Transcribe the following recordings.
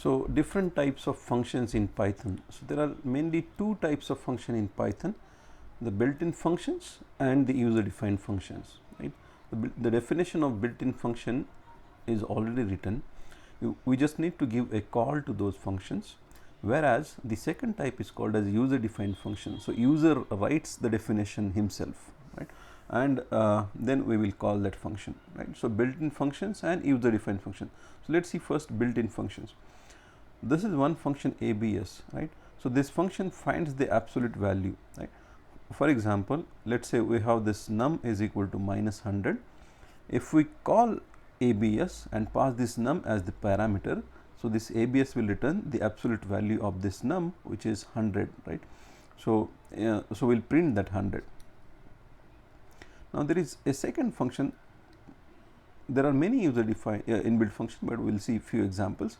So, different types of functions in Python. So, there are mainly two types of function in Python, the built-in functions and the user-defined functions, right. The definition of built-in function is already written. We just need to give a call to those functions, whereas the second type is called as user-defined function. So, user writes the definition himself, right, and then we will call that function, right. So, built-in functions and user-defined function. So, let us see first built-in functions. This is one function ABS, right. So, this function finds the absolute value, right. For example, let us say we have this num is equal to minus 100. If we call ABS and pass this num as the parameter, so this ABS will return the absolute value of this num, which is 100, right. So, so we will print that 100. Now, there is a second function. There are many user defined inbuilt functions, but we will see few examples.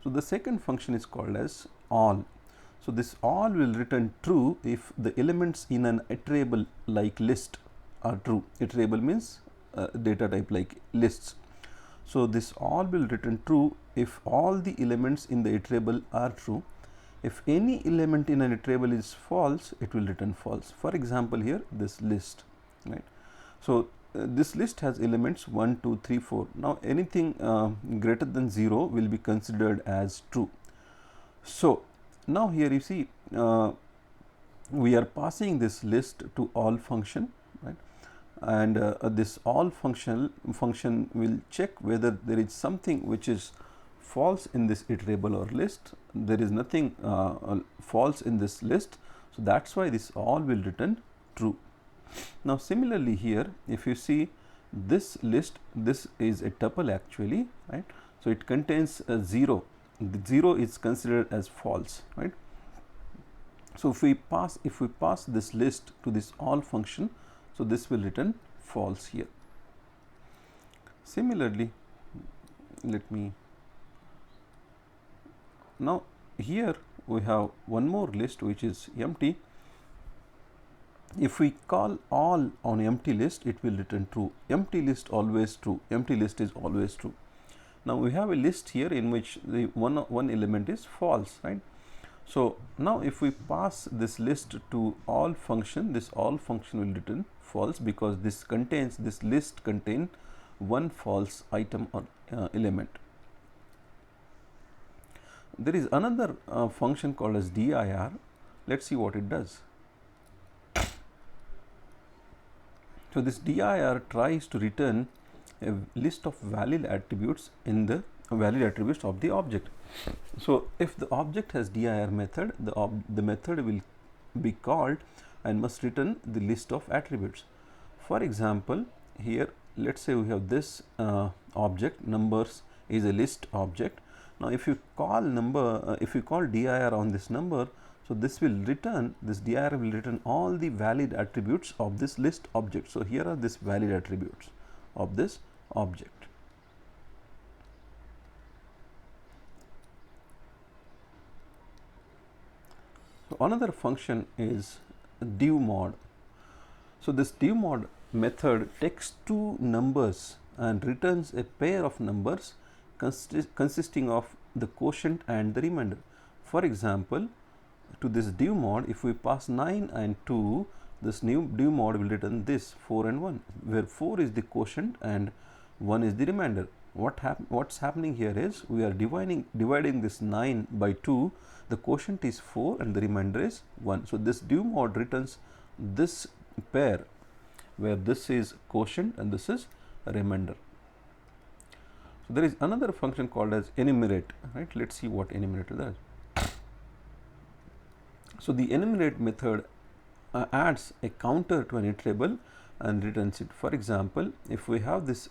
So, the second function is called as all. So, this all will return true if the elements in an iterable like list are true. Iterable means data type like lists. So, this all will return true if all the elements in the iterable are true. If any element in an iterable is false, it will return false. For example, here this list, right. So, this list has elements 1, 2, 3, 4. Now, anything greater than 0 will be considered as true. So, now here you see we are passing this list to all function, right, and this all function will check whether there is something which is false in this iterable or list. There is nothing false in this list. So, that is why this all will return true. Now, similarly here if you see this list, this is a tuple actually, right. So, it contains a 0, the 0 is considered as false, right. So, if we pass this list to this all function, so this will return false here. Similarly, let me now here we have one more list which is empty. If we call all on empty list, it will return true. Empty list always true. Empty list is always true. Now, we have a list here in which the one element is false, right. So, now if we pass this list to all function, this all function will return false because this list contain one false item or element. There is another function called as dir. Let us see what it does. So, this dir tries to return a list of valid attributes in the valid attributes of the object. So, if the object has dir method, the method will be called and must return the list of attributes. For example, here let us say we have this object numbers is a list object. Now, if you call dir on this number, so this will return, this dir will return all the valid attributes of this list object. So, here are these valid attributes of this object. So, another function is divmod. So, this divmod method takes two numbers and returns a pair of numbers consisting of the quotient and the remainder. For example, to this divmod, if we pass 9 and 2, this new divmod will return this 4 and 1, where 4 is the quotient and 1 is the remainder. What's happening here is we are dividing this 9 by 2. The quotient is 4 and the remainder is 1. So, this divmod returns this pair where this is quotient and this is remainder. So, there is another function called as enumerate, right. Let us see what enumerate does. So, the enumerate method adds a counter to an iterable and returns it. For example, if we have this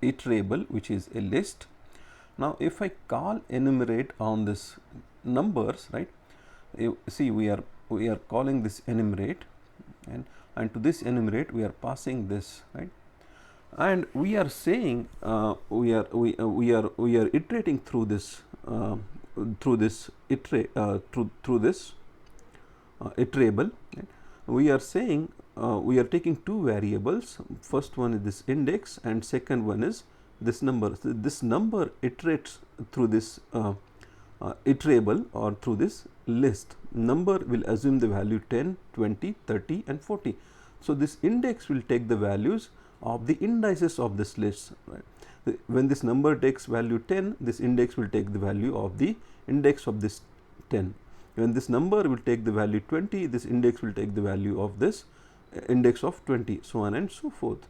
iterable which is a list. Now, if I call enumerate on this numbers, right, you see we are calling this enumerate and to this enumerate we are passing this, right, and we are saying we are iterating through this iterable, right. We are saying we are taking two variables. First one is this index and second one is this number. So, this number iterates through this iterable or through this list. Number will assume the value 10, 20, 30 and 40. So, this index will take the values of the indices of this list. Right. When this number takes value 10, this index will take the value of the index of this 10. When this number will take the value 20, this index will take the value of this index of 20, so on and so forth.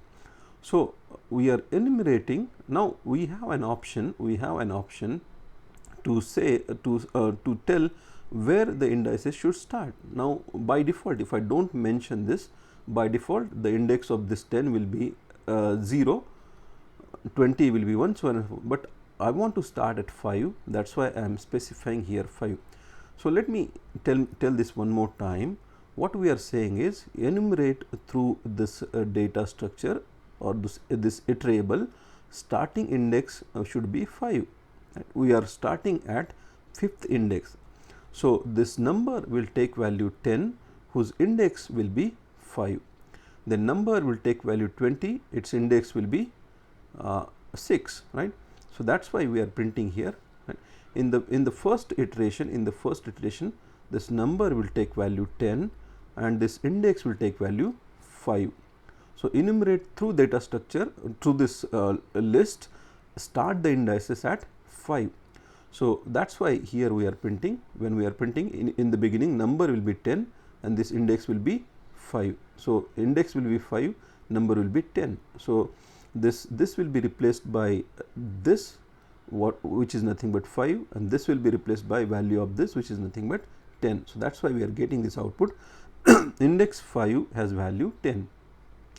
So, we are enumerating. Now, we have an option to say to tell where the indices should start. Now, by default, if I do not mention this, by default the index of this 10 will be 0, 20 will be 1, so on and so forth. But I want to start at 5, that is why I am specifying here 5. So, let me tell this one more time. What we are saying is enumerate through this data structure or this iterable. Starting index should be 5. Right. We are starting at 5th index. So, this number will take value 10, whose index will be 5. The number will take value 20, its index will be 6, right. So, that is why we are printing here. Right. In the first iteration, this number will take value 10 and this index will take value 5. So, enumerate through data structure through this list, start the indices at 5. So, that is why here we are printing, when we are printing in the beginning number will be 10 and this index will be 5. So, index will be 5, number will be 10. So, this will be replaced by this which is nothing but 5, and this will be replaced by value of this which is nothing but 10. So, that is why we are getting this output. Index 5 has value 10.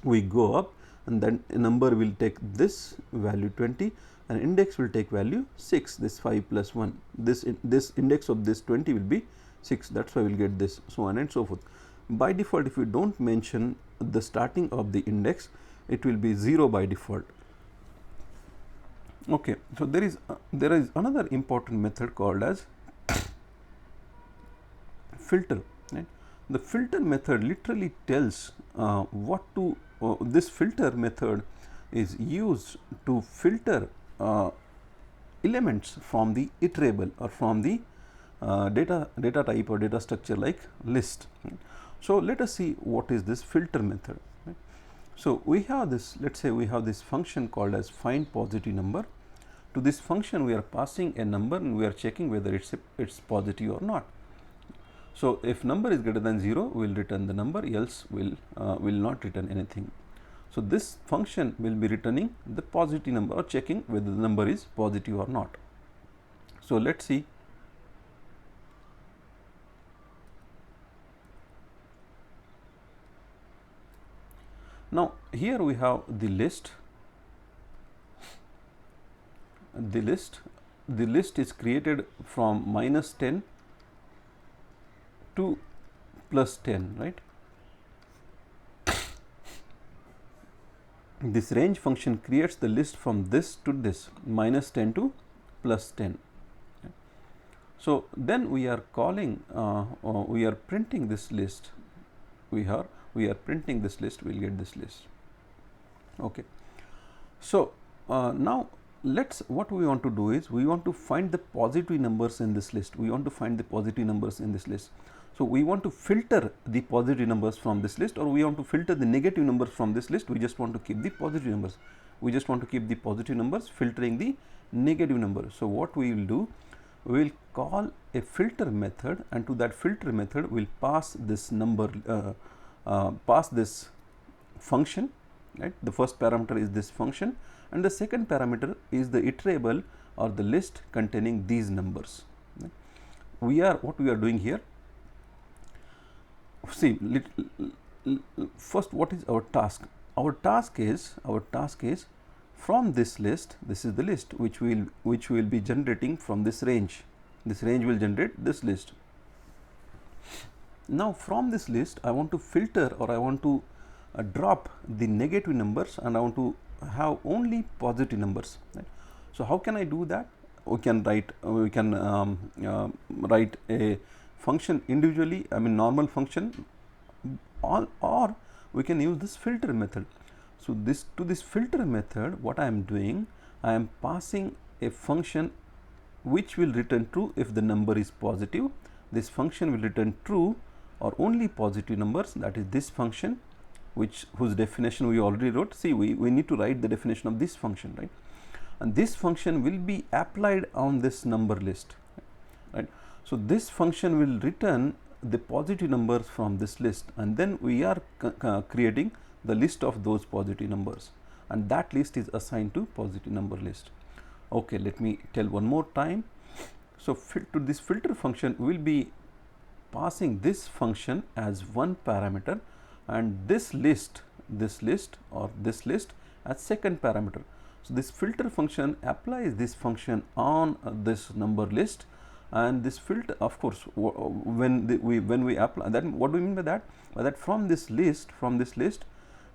We go up and then a number will take this value 20 and index will take value 6, this 5 plus 1, this index of this 20 will be 6, that is why we will get this, so on and so forth. By default, if you do not mention the starting of the index, it will be 0 by default. Okay. So, there is another important method called as filter. Right. The filter method literally tells what to this filter method is used to filter elements from the iterable or from the data type or data structure like list. Right. So, let us see what is this filter method. Right. So, we have this, let us say we have this function called as find positive number. To this function we are passing a number and we are checking whether it is positive or not. So, if number is greater than 0, we will return the number, else will not return anything. So, this function will be returning the positive number or checking whether the number is positive or not. So, let us see. Now, here we have the list. The list is created from -10 to +10, right. This range function creates the list from this to this, -10 to +10. So, then we are calling, we are printing this list, we are printing this list, we will get this list. Okay. So, now what we want to do is we want to find the positive numbers in this list. We want to find the positive numbers in this list. So, we want to filter the positive numbers from this list, or we want to filter the negative numbers from this list. We just want to keep the positive numbers. We just want to keep the positive numbers, filtering the negative numbers. So, what we will do, we will call a filter method, and to that filter method we will pass this number, pass this function, right. The first parameter is this function, and the second parameter is the iterable or the list containing these numbers. Right. What we are doing here, see, first what is our task? Our task is from this list, this is the list which we will be generating from this range. This range will generate this list. Now, from this list I want to filter, or I want to drop the negative numbers, and I want to have only positive numbers. Right. So, how can I do that? We can write write a function individually, I mean normal function, or we can use this filter method. So, to this filter method, what I am doing, I am passing a function which will return true if the number is positive. This function will return true or only positive numbers, that is this function, whose definition we already wrote. See, we need to write the definition of this function, right? And this function will be applied on this number list, right? So this function will return the positive numbers from this list, and then we are creating the list of those positive numbers, and that list is assigned to positive number list. Okay, let me tell one more time. So to this filter function, we will be passing this function as one parameter, and this list as second parameter. So this filter function applies this function on this number list, and this filter, of course, when we apply that, what do we mean by that? By that, from this list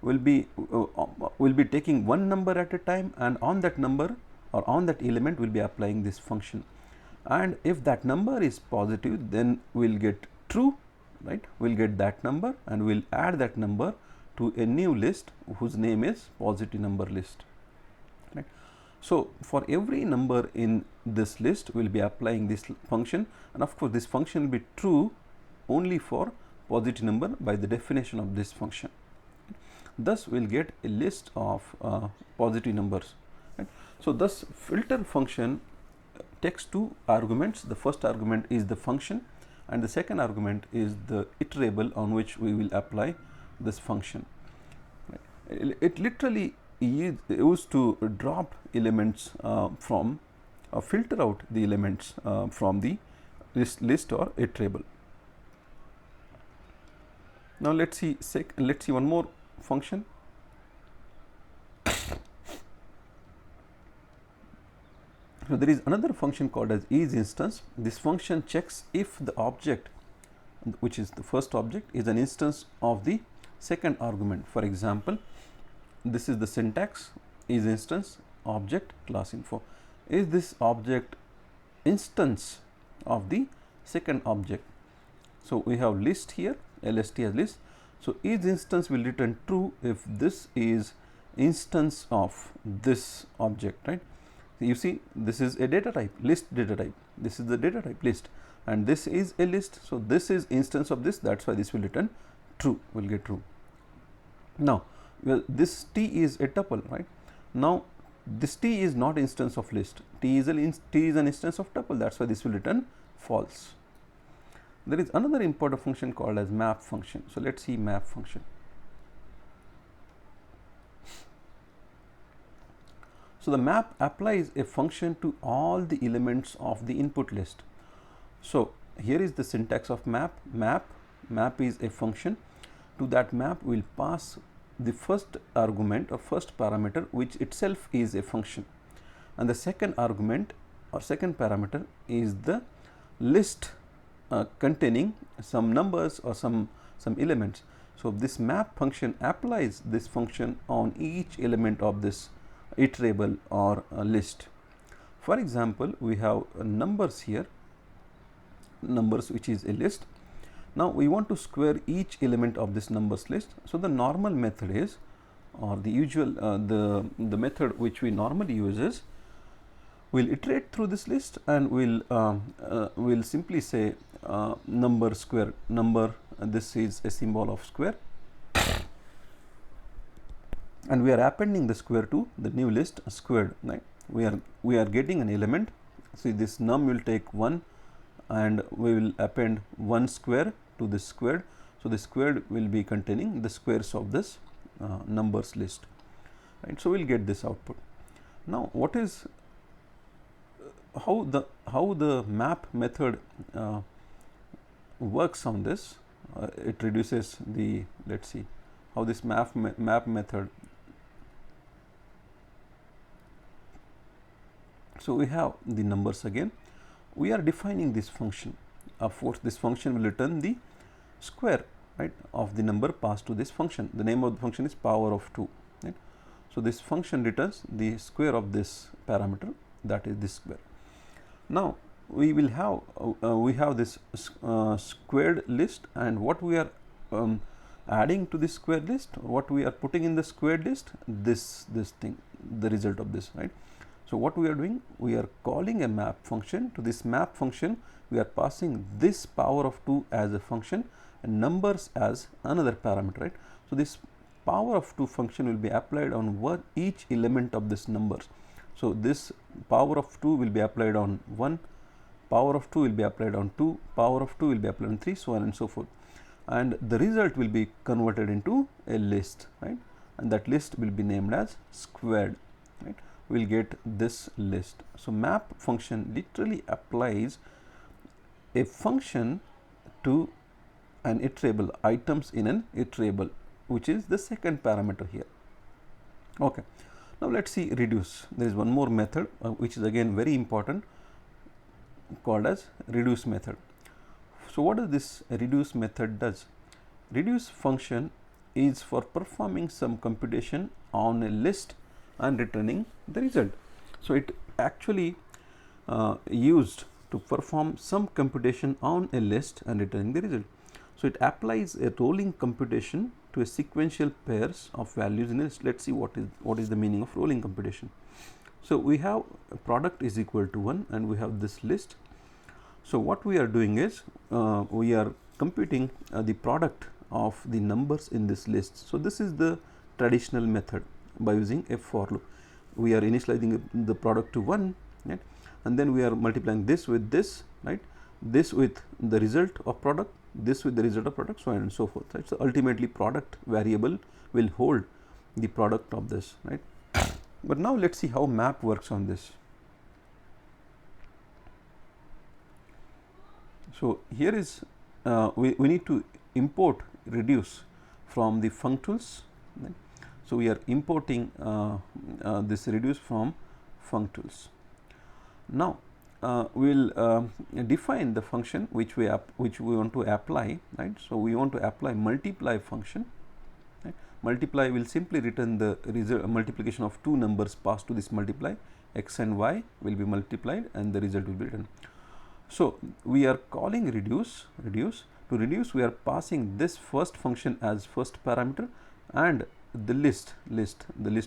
will be taking one number at a time, and on that number or on that element will be applying this function. And if that number is positive, then we will get true, right? We will get that number, and we will add that number to a new list whose name is positive number list, right? So for every number in this list, we will be applying this function, and of course this function will be true only for positive number by the definition of this function. Thus we will get a list of positive numbers, right? So thus filter function takes two arguments. The first argument is the function, and the second argument is the iterable on which we will apply this function, right? It literally is used to drop elements from filter out the elements from the list or iterable. Now let's see one more function. So there is another function called as isInstance. This function checks if the object, which is the first object, is an instance of the second argument. For example, this is the syntax: isInstance object class info. Is this object instance of the second object? So we have list here, lst as list. So isInstance will return true if this is instance of this object, right? You see, this is a data type, list data type. This is the data type list, and this is a list. So this is instance of this. That's why this will return true. Will get true. Now, this t is a tuple, right? Now this t is not instance of list. T is an instance of tuple. That's why this will return false. There is another important function called as map function. So let's see map function. So the map applies a function to all the elements of the input list. So here is the syntax of map. Map is a function. To that map we will pass the first argument or first parameter, which itself is a function, and the second argument or second parameter is the list containing some numbers or some elements. So this map function applies this function on each element of this iterable or list. For example, we have numbers here, numbers which is a list. Now we want to square each element of this numbers list. So the normal method is, or the usual the method which we normally use is, we'll iterate through this list, and we'll simply say number square number, this is a symbol of square, and we are appending the square to the new list squared, right? We are getting an element. See, this num will take 1, and we will append 1 square to this squared. So the squared will be containing the squares of this numbers list, right? So we'll get this output. Now what is how the map method works on this? It reduces the, let's see how this map method. So we have the numbers again. We are defining this function. Of course, this function will return the square, right, of the number passed to this function. The name of the function is power of 2, right? So this function returns the square of this parameter, that is this square. Now we will have this squared list, and what we are adding to this squared list, what we are putting in the squared list, this thing, the result of this, right? So, what we are doing? We are calling a map function. To this map function, we are passing this power of 2 as a function and numbers as another parameter, right. So, this power of 2 function will be applied on each element of this numbers. So, this power of 2 will be applied on 1, power of 2 will be applied on 2, power of 2 will be applied on 3, so on and so forth, and the result will be converted into a list, right, and that list will be named as squared, right. We will get this list. So, map function literally applies a function to an iterable, items in an iterable, which is the second parameter here. Okay. Now, let us see reduce. There is one more method which is again very important, called as reduce method. So, what does this reduce method does? Reduce function is for performing some computation on a list and returning the result. So, it actually used to perform some computation on a list and returning the result. So, it applies a rolling computation to a sequential pairs of values in a list. Let us see what is the meaning of rolling computation. So, we have a product is equal to 1 and we have this list. So, what we are doing is we are computing the product of the numbers in this list. So, this is the traditional method by using a for loop. We are initializing the product to 1, right, and then we are multiplying this with this, right, this with the result of product, this with the result of product, so on and so forth, right. So, ultimately product variable will hold the product of this, right. But now let us see how map works on this. So, here is we need to import reduce from the functools, right. So, we are importing this reduce from functools. Now, we will define the function which we want to apply, right. So, we want to apply multiply function, right. Multiply will simply return the result multiplication of two numbers passed to this multiply, x and y will be multiplied and the result will be written. So, we are calling reduce. To reduce, we are passing this first function as first parameter and the list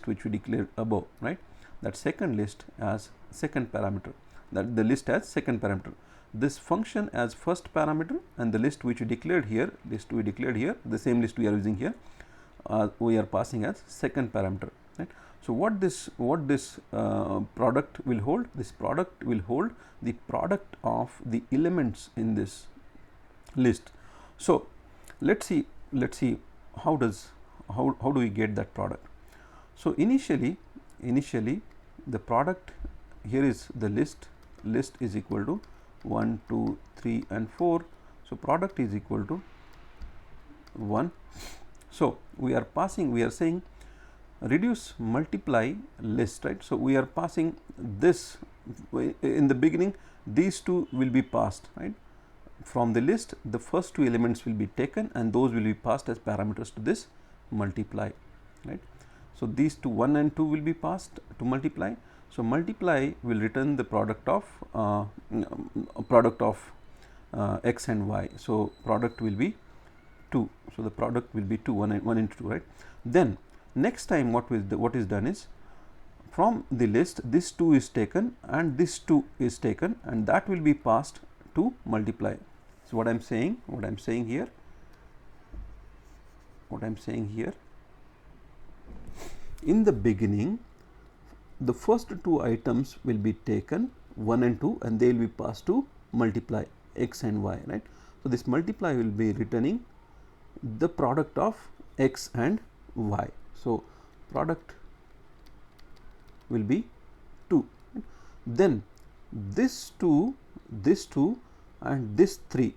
which we declared above, right, that second list as second parameter, that the list as second parameter, this function as first parameter and the list which we declared here, the same list we are using here, we are passing as second parameter, right. So, what this product will hold? This product will hold the product of the elements in this list. So, let us see how do we get that product. So, initially the product here is the list is equal to 1, 2, 3 and 4. So, product is equal to 1. So, we are saying reduce multiply list, right. So, we are passing this in the beginning, these two will be passed, right. From the list, the first two elements will be taken and those will be passed as parameters to this multiply, right. So, these two 1 and 2 will be passed to multiply. So, multiply will return the product of x and y. So, product will be 2. So, the product will be 2, 1 into 2, right. Then next time what is done is, from the list this 2 is taken and this 2 is taken and that will be passed to multiply. So, what I am saying here, in the beginning the first two items will be taken 1 and 2 and they will be passed to multiply x and y, right. So, this multiply will be returning the product of x and y. So, product will be 2, right. Then this 2 and this 3,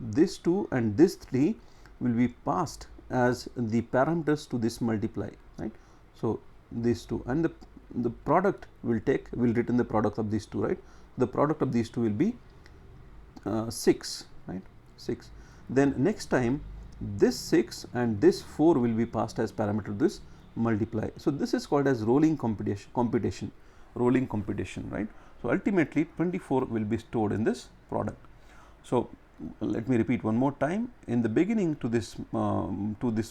this 2 and this 3 will be passed as the parameters to this multiply, right. So, these two and the product will return the product of these two, right. The product of these two will be 6, right, 6. Then next time this 6 and this 4 will be passed as parameter to this multiply. So, this is called as rolling computation, right. So, ultimately 24 will be stored in this product. So, let me repeat one more time. In the beginning to this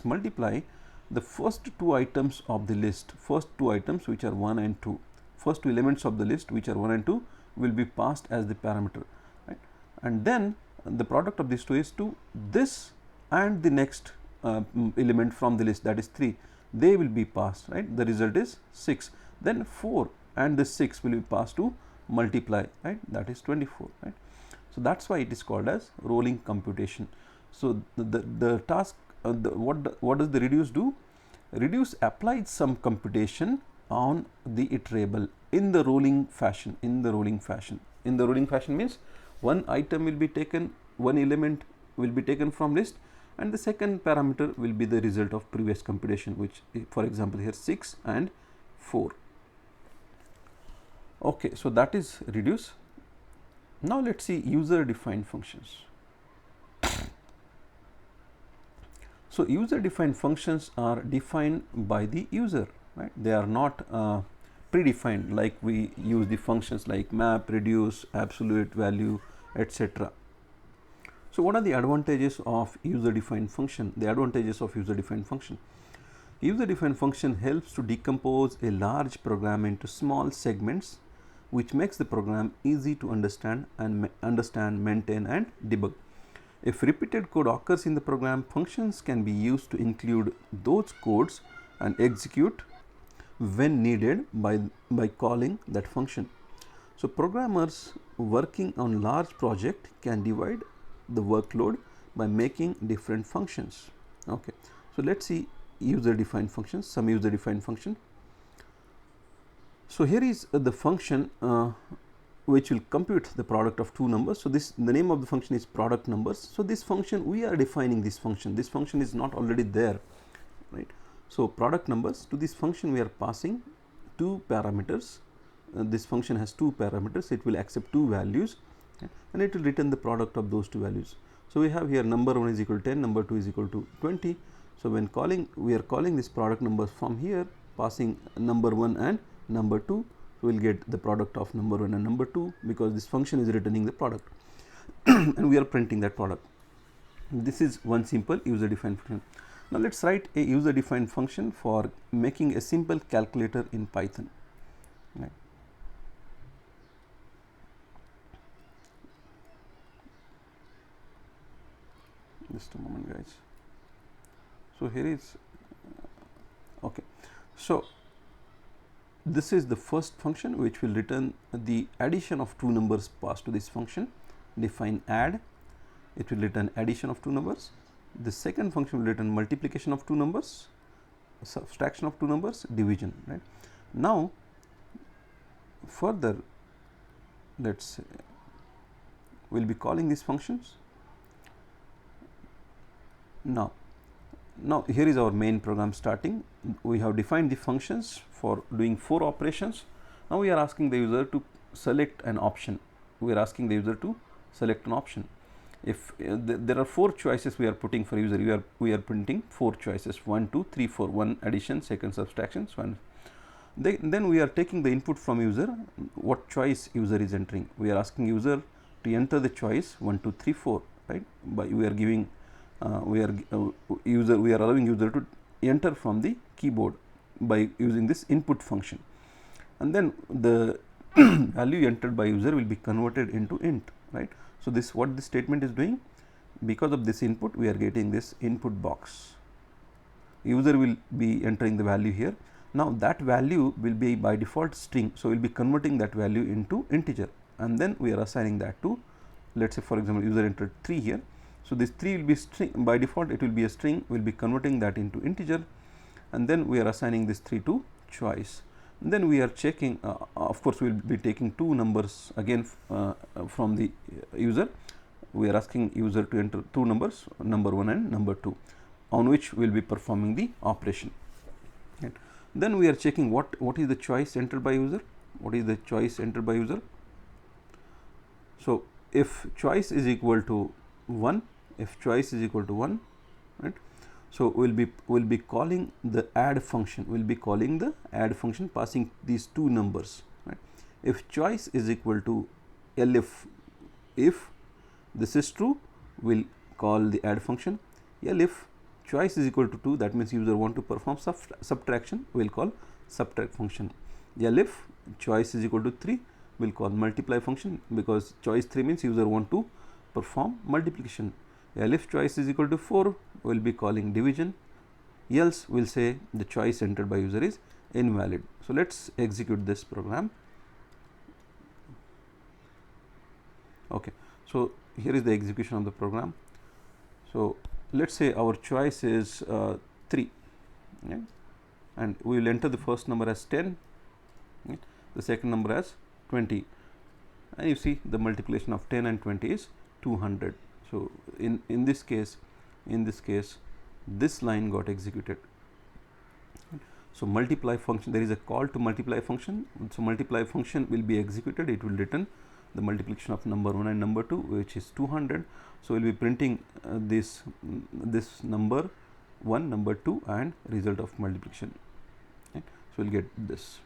multiply, the first two items of the list, which are 1 and 2, first two elements of the list, which are 1 and 2, will be passed as the parameter, right? And then the product of these two is 2, this and the next element from the list, that is 3, they will be passed, right? The result is 6. Then 4 and this 6 will be passed to multiply, right? That is 24, right? So that's why it is called as rolling computation. So the task, what does the reduce do? Reduce applies some computation on the iterable in the rolling fashion. In the rolling fashion means one item will be taken, one element will be taken from list, and the second parameter will be the result of previous computation, which for example here 6 and 4. Okay, so that is reduce. Now let us see user defined functions. So user defined functions are defined by the user, right? They are not predefined like we use the functions like map, reduce, absolute value, etc. So what are the advantages of user defined function? The advantages of user defined function. User defined function helps to decompose a large program into small segments, which makes the program easy to understand, maintain and debug. If repeated code occurs in the program, functions can be used to include those codes and execute when needed by calling that function. So programmers working on large project can divide the workload by making different functions. Okay, so let's see user defined functions, some user defined function. So here is the function which will compute the product of two numbers. So the name of the function is product numbers. So this function, we are defining this function is not already there, right? So product numbers, to this function we are passing two parameters. This function has two parameters, it will accept two values, okay, and it will return the product of those two values. So we have here number 1 is equal to 10, number 2 is equal to 20. So when calling, we are calling this product numbers from here, passing number 1 and number 2. So we will get the product of number 1 and number 2, because this function is returning the product and we are printing that product. This is one simple user defined function. Now let us write a user defined function for making a simple calculator in Python, right? Just a moment, guys. So here is okay. So this is the first function which will return the addition of two numbers passed to this function. Define add, it will return addition of two numbers. The second function will return multiplication of two numbers, subtraction of two numbers, division, right? Now further, let's say we'll be calling these functions. Now here is our main program starting. We have defined the functions for doing 4 operations. Now we are asking the user to select an option. We are asking the user to select an option. If there are 4 choices we are putting for user, we are printing 4 choices, 1, 2, 3, 4, 1 addition, second subtraction, so on. Then we are taking the input from user, what choice user is entering. We are asking user to enter the choice 1, 2, 3, 4, right? By we are giving we are allowing user to enter from the keyboard by using this input function, and then the value entered by user will be converted into int, right? So this, what this statement is doing, because of this input we are getting this input box. User will be entering the value here. Now that value will be by default string, so we will be converting that value into integer, and then we are assigning that to, let's say for example user entered 3 here. So this 3 will be string, by default it will be a string, we will be converting that into integer, and then we are assigning this 3 to choice. And then we are checking, of course we will be taking two numbers again from the user. We are asking user to enter two numbers, number 1 and number 2, on which we will be performing the operation, right? Then we are checking what is the choice entered by user, what is the choice entered by user. So if choice is equal to 1, if choice is equal to 1, right? So we'll be calling the add function. We'll be calling the add function, passing these two numbers, right? If choice is equal to elif, if this is true, we'll call the add function. Elif choice is equal to 2, that means user want to perform subtraction, we'll call subtract function. elif choice is equal to 3, we will call multiply function, because choice 3 means user want to perform multiplication. Elif choice is equal to 4, we will be calling division, else we will say the choice entered by user is invalid. So, let us execute this program. Okay. So, here is the execution of the program. So, let us say our choice is 3, right? And we will enter the first number as 10, right? The second number as 20, and you see the multiplication of 10 and 20 is 200. So, in this case this line got executed. So, multiply function, there is a call to multiply function. So, multiply function will be executed, it will return the multiplication of number 1 and number 2, which is 200. So, we will be printing this number 1, number 2 and result of multiplication. Okay. So, we will get this.